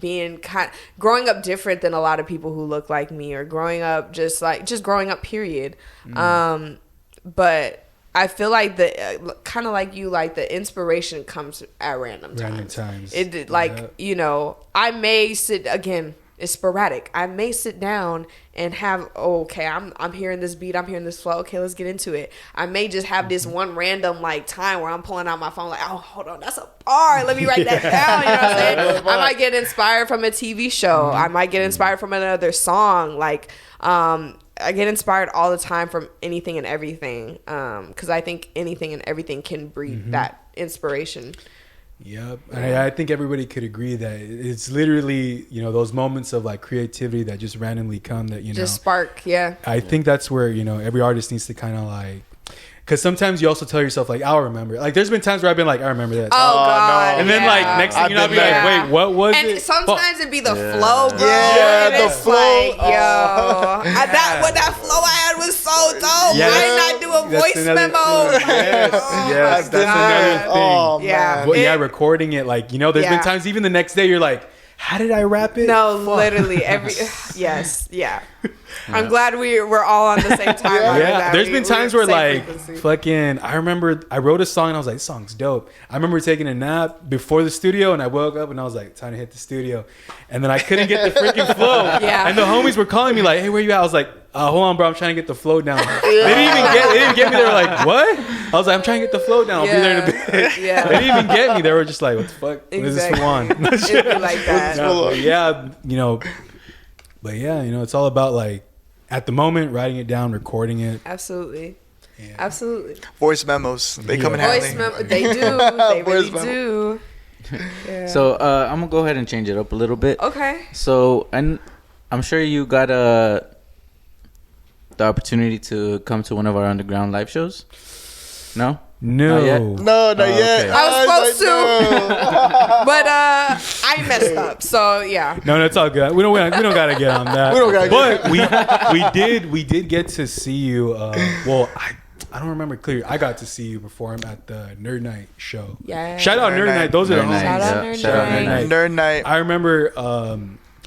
Speaker 5: growing up different than a lot of people who look like me, or growing up just growing up, period. But I feel like kind of like you, like the inspiration comes at random times. It like, you know, I may sit again. It's sporadic. I may sit down and have, I'm hearing this beat, I'm hearing this flow. Okay, let's get into it. I may just have this one random like time where I'm pulling out my phone like, oh, hold on, that's a bar. Let me write that down. You know what I'm saying? I might get inspired from a TV show. I might get inspired from another song. Like, I get inspired all the time from anything and everything. Because I think anything and everything can breed that inspiration.
Speaker 3: Yep. I think everybody could agree that it's literally, you know, those moments of like creativity that just randomly come that, you know,
Speaker 5: just spark. Yeah.
Speaker 3: I think that's where, you know, every artist needs to kind of like, because sometimes you also tell yourself like, I'll remember. Like there's been times where I've been like, I remember that.
Speaker 5: Oh God.
Speaker 3: No. And then like next thing you know, I'll be like, wait, what was it?
Speaker 5: And sometimes it'd be the flow, bro.
Speaker 2: Yeah,
Speaker 5: and
Speaker 2: the
Speaker 5: it's
Speaker 2: flow.
Speaker 5: like, that flow I had was so dope.
Speaker 3: Yes.
Speaker 5: Why didn't I do a voice memo?
Speaker 3: Yes, that's another thing.
Speaker 2: Oh,
Speaker 5: Yeah.
Speaker 2: man.
Speaker 3: Well, yeah, recording it, like, you know, there's been times even the next day you're like, how did I rap it?
Speaker 5: No, literally yes, yeah. I'm glad we're all on the same time.
Speaker 3: Yeah, there's been times where like fucking, I remember I wrote a song and I was like, this song's dope. I remember taking a nap before the studio and I woke up and I was like, time to hit the studio. And then I couldn't get the freaking flow.
Speaker 5: Yeah.
Speaker 3: And the homies were calling me like, hey, where you at? I was like, hold on, bro, I'm trying to get the flow down. They didn't get me. They were like, what? I was like, I'm trying to get the flow down. I'll be there in a bit.
Speaker 5: Yeah.
Speaker 3: They didn't even get me. They were just like, what the fuck? What is this for one?
Speaker 5: It'd be like that.
Speaker 3: No, but yeah, you know, it's all about like at the moment writing it down, recording it.
Speaker 5: Absolutely.
Speaker 3: Yeah.
Speaker 5: Absolutely.
Speaker 2: Voice memos. They come in handy.
Speaker 5: They do. They really
Speaker 2: Voice
Speaker 5: do. Yeah.
Speaker 4: So I'm gonna go ahead and change it up a little bit.
Speaker 5: Okay.
Speaker 4: So I'm sure you got the opportunity to come to one of our underground live shows. No.
Speaker 3: No.
Speaker 4: Not yet?
Speaker 2: No, not yet.
Speaker 4: okay.
Speaker 5: I was supposed
Speaker 2: to.
Speaker 5: But I messed up. So yeah.
Speaker 3: No, it's all good. We don't gotta get on that.
Speaker 2: We don't gotta
Speaker 3: but we did get to see you. Well, I don't remember clearly. I got to see you perform at the Nerd Night show.
Speaker 5: Yeah.
Speaker 3: Shout out Nerd Night. Those are the
Speaker 4: Nerd Night.
Speaker 5: Shout out
Speaker 4: Yeah.
Speaker 5: Nerd
Speaker 4: Shout out
Speaker 5: Night.
Speaker 4: Nerd Night.
Speaker 2: Nerd night.
Speaker 3: I remember.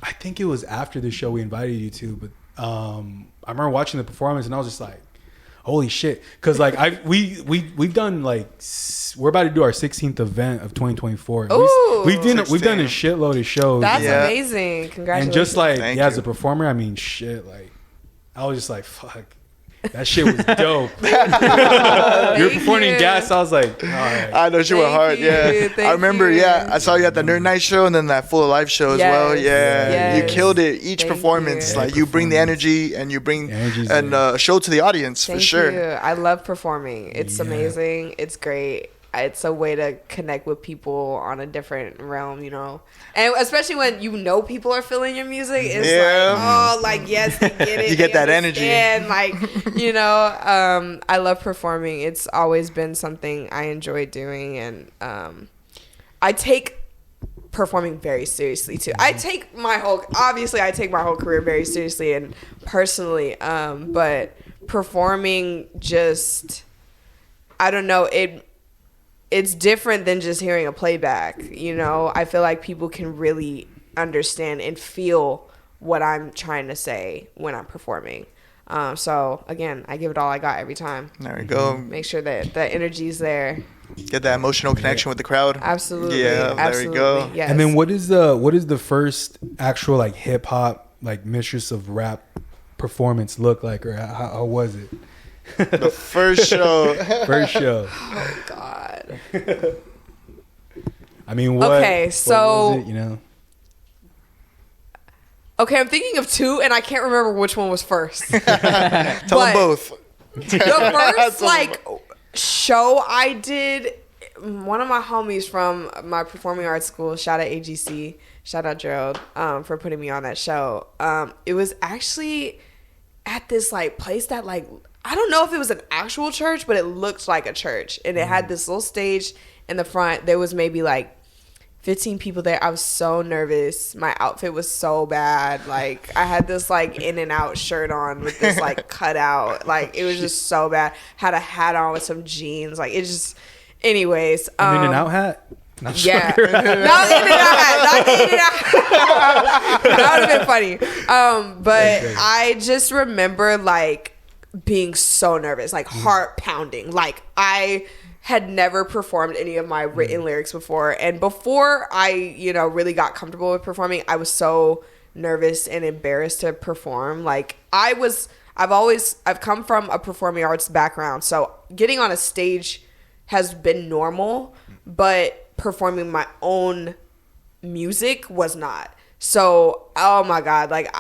Speaker 3: I think it was after the show we invited you to, but I remember watching the performance and I was just like, holy shit. Because like we've done like we're about to do our 16th event of 2024.
Speaker 5: Ooh.
Speaker 3: We've done a shitload of shows.
Speaker 5: That's
Speaker 2: Yeah.
Speaker 5: amazing. Congratulations.
Speaker 3: And just like
Speaker 2: Thank
Speaker 3: as
Speaker 2: you.
Speaker 3: a performer, I mean shit, like I was just like, fuck. That shit was dope. You were performing gas. I was like, all right.
Speaker 2: I know she went
Speaker 5: Thank
Speaker 2: hard.
Speaker 5: you,
Speaker 2: Yeah,
Speaker 5: thank
Speaker 2: I remember.
Speaker 5: you.
Speaker 2: Yeah, I saw you at the Nerd Night show and then that Full of Life show as well.
Speaker 5: Yes,
Speaker 2: Yeah, you
Speaker 5: yes.
Speaker 2: killed it. Each
Speaker 5: Thank
Speaker 2: performance,
Speaker 5: you.
Speaker 2: like you bring the energy and you bring
Speaker 3: Energy's
Speaker 2: and
Speaker 3: there.
Speaker 2: show to the audience for
Speaker 5: Thank
Speaker 2: sure.
Speaker 5: you. I love performing. It's
Speaker 3: Yeah.
Speaker 5: amazing. It's great. It's a way to connect with people on a different realm, you know. And especially when you know people are feeling your music, it's
Speaker 2: Yeah.
Speaker 5: like, oh, like yes, they get it.
Speaker 2: You get that energy.
Speaker 5: And like, you know, I love performing. It's always been something I enjoy doing, and I take performing very seriously too. I take my whole career very seriously and personally, but performing just, I don't know, it's different than just hearing a playback, you know. I feel like people can really understand and feel what I'm trying to say when I'm performing. So again, I give it all I got every time.
Speaker 2: There we go.
Speaker 5: Make sure that the energy's there.
Speaker 2: Get that emotional connection with the crowd.
Speaker 5: Absolutely.
Speaker 2: Yeah, there we go.
Speaker 5: Yes.
Speaker 3: And then what is the first actual like hip hop like Mistress of Rap performance look like, or how was it?
Speaker 2: The first show.
Speaker 3: First show.
Speaker 5: Oh God.
Speaker 3: I mean, what?
Speaker 5: Okay,
Speaker 3: what
Speaker 5: so-
Speaker 3: was it, you know.
Speaker 5: Okay, I'm thinking of two, and I can't remember which one was first.
Speaker 2: Tell them
Speaker 5: But-
Speaker 2: both.
Speaker 5: The first like show I did, one of my homies from my performing arts school, shout out AGC, shout out Gerald, for putting me on that show. It was actually at this like place that like, I don't know if it was an actual church, but it looked like a church, and it had this little stage in the front. There was maybe like 15 people there. I was so nervous. My outfit was so bad. Like, I had this like in and out shirt on with this like cutout. Like, it was just so bad. Had a hat on with some jeans. Like, it just, anyways.
Speaker 3: An in and out hat. Not
Speaker 5: Yeah,
Speaker 3: sure.
Speaker 5: not in and out hat. Not in and out. That would have been funny. But I just remember like being so nervous, like heart pounding. Like, I had never performed any of my written lyrics before, and before I, you know, really got comfortable with performing, I was so nervous and embarrassed to perform. Like, I've come from a performing arts background, so getting on a stage has been normal, but performing my own music was not. So, oh my God, like,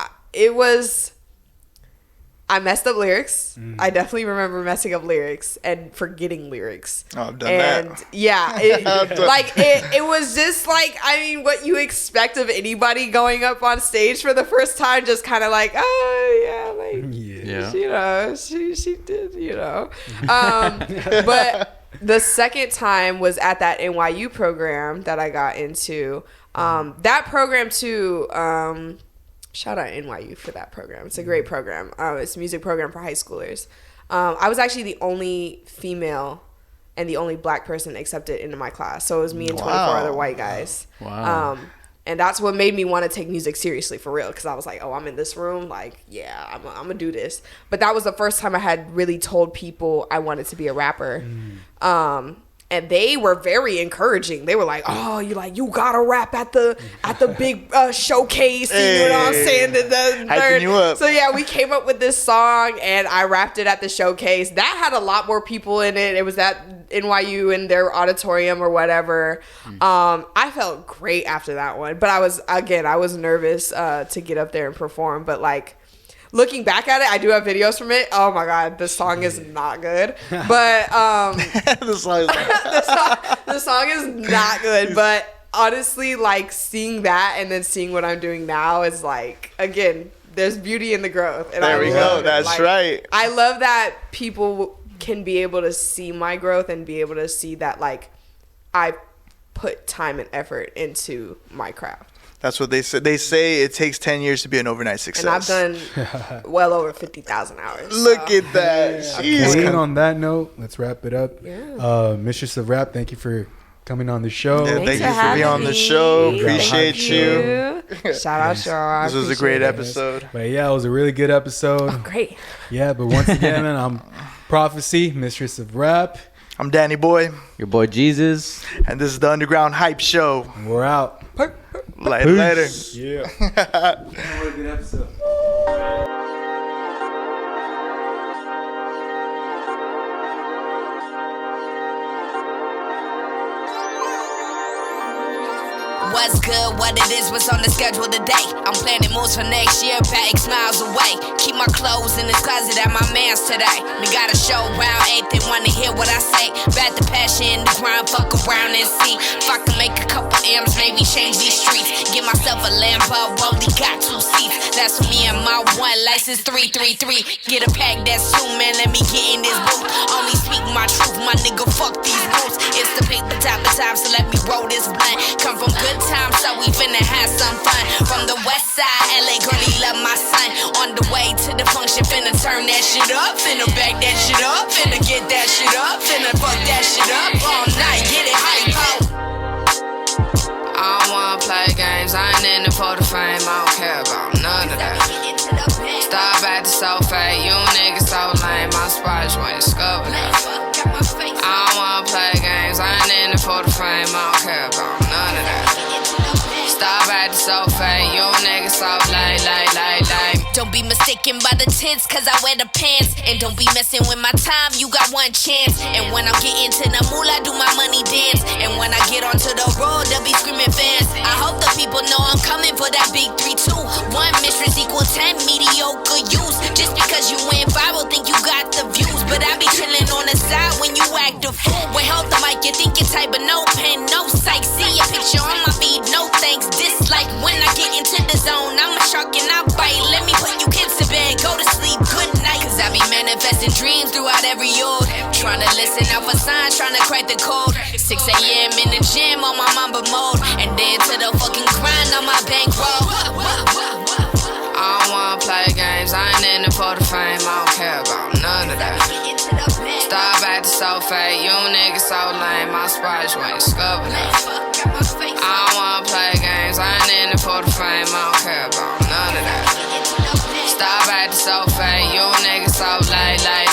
Speaker 5: I messed up lyrics. I definitely remember messing up lyrics and forgetting lyrics.
Speaker 2: Oh, I've done
Speaker 5: and
Speaker 2: that.
Speaker 5: Yeah, it was just like, I mean, what you expect of anybody going up on stage for the first time, just kind of like, oh yeah, like, you know, she did, you know. But the second time was at that NYU program that I got into. That program too. Shout out NYU for that program. It's a great program. It's a music program for high schoolers. I was actually the only female and the only black person accepted into my class. So it was me and 24 other white guys.
Speaker 4: Wow.
Speaker 5: And that's what made me want to take music seriously for real. Because I was like, oh, I'm in this room. Like, yeah, I'm going to do this. But that was the first time I had really told people I wanted to be a rapper. And they were very encouraging. They were like, "Oh, you gotta rap at the big showcase." You know what I'm saying?
Speaker 2: Hyping you up.
Speaker 5: So yeah, we came up with this song, and I rapped it at the showcase. That had a lot more people in it. It was at NYU in their auditorium or whatever. I felt great after that one, but I was nervous to get up there and perform. But like, looking back at it, I do have videos from it. Oh my God, the song is not good. But
Speaker 2: The song is
Speaker 5: the song is not good. But honestly, like, seeing that and then seeing what I'm doing now is like, again, there's beauty in the growth. And
Speaker 2: There we go. That's
Speaker 5: Like,
Speaker 2: right.
Speaker 5: I love that people can be able to see my growth and be able to see that, like, I put time and effort into my craft.
Speaker 2: That's what they say. They say it takes 10 years to be an overnight success.
Speaker 5: And I've done well over 50,000 hours.
Speaker 2: Look at that. Jeez.
Speaker 3: And on that note, let's wrap it up. Mistress of Rap, thank you for coming on the show.
Speaker 2: Yeah, thank you for
Speaker 5: having
Speaker 2: being on the
Speaker 5: me.
Speaker 2: show.
Speaker 3: Thank
Speaker 2: Appreciate
Speaker 5: you. Shout out, Shaw.
Speaker 2: This was a great episode.
Speaker 3: But yeah, it was a really good episode.
Speaker 5: Great.
Speaker 3: Yeah, but once again, I'm Prophecy, Mistress of Rap.
Speaker 2: I'm Danny Boy,
Speaker 4: Your boy Jesus.
Speaker 2: and this is the Underground Hype Show.
Speaker 3: And we're out.
Speaker 2: Later.
Speaker 3: Yeah. What a good episode.
Speaker 1: What's good, what it is, what's on the schedule today. I'm planning moves for next year, about X miles away. Keep my clothes in this closet at my man's today. We got a show around 8, they wanna hear what I say. Back the passion, the grind, fuck around and see. If I can make a couple M's, maybe change these streets. Get myself a Lambo, only got 2 seats. That's for me and my one, license 333. Get a pack, that's 2, man, let me get in this booth. Only speak my truth, my nigga, fuck these rules. It's the paper top of time, so let me roll this blunt. Come from good time, so we finna have some fun. From the west side, LA girlie love my son. On the way to the function, finna turn that shit up. Finna back that shit up, finna get that shit up. Finna fuck that shit up all night, get it hype, ho. I don't wanna play games, I ain't in it for the fame. I don't care about none of that. Stop at the sofa, you niggas so lame. My spots when you discover that. I don't wanna play games, I ain't in it for the fame. I don't care about none of that. Stop at the sofa, you niggas so lame. Don't be mistaken by the tits, cause I wear the pants. And don't be messing with my time, you got one chance. And when I'm getting to the moolah, do my money dance. And when I get onto the road, they'll be screaming fans. I hope the people know I'm coming for that big 3, 2, 1. Mistress equal 10, mediocre use. Just because you went viral, think you got the views. But I be chilling on the side when you act a fool. When hold the mic, you think you type, but no pen, no psych. See a picture on my feed, no thanks. Dislike when I get into the zone, I'm a shark and I bite. Let me put you kids to bed, go to sleep, good night. Cause I be manifesting dreams throughout every ode. Trying to listen out for signs, trying to crack the code. 6 a.m. in the gym on my mamba mode. And then to the fucking grind on my bankroll.
Speaker 6: I don't wanna play games, I ain't in it for the fame, I don't care about none of that. Stop acting so fake, you niggas so lame, my spots you ain't discovered that. I don't wanna play games, I ain't in it for the fame, I don't care about none of that. Stop acting so fake, you niggas so lame.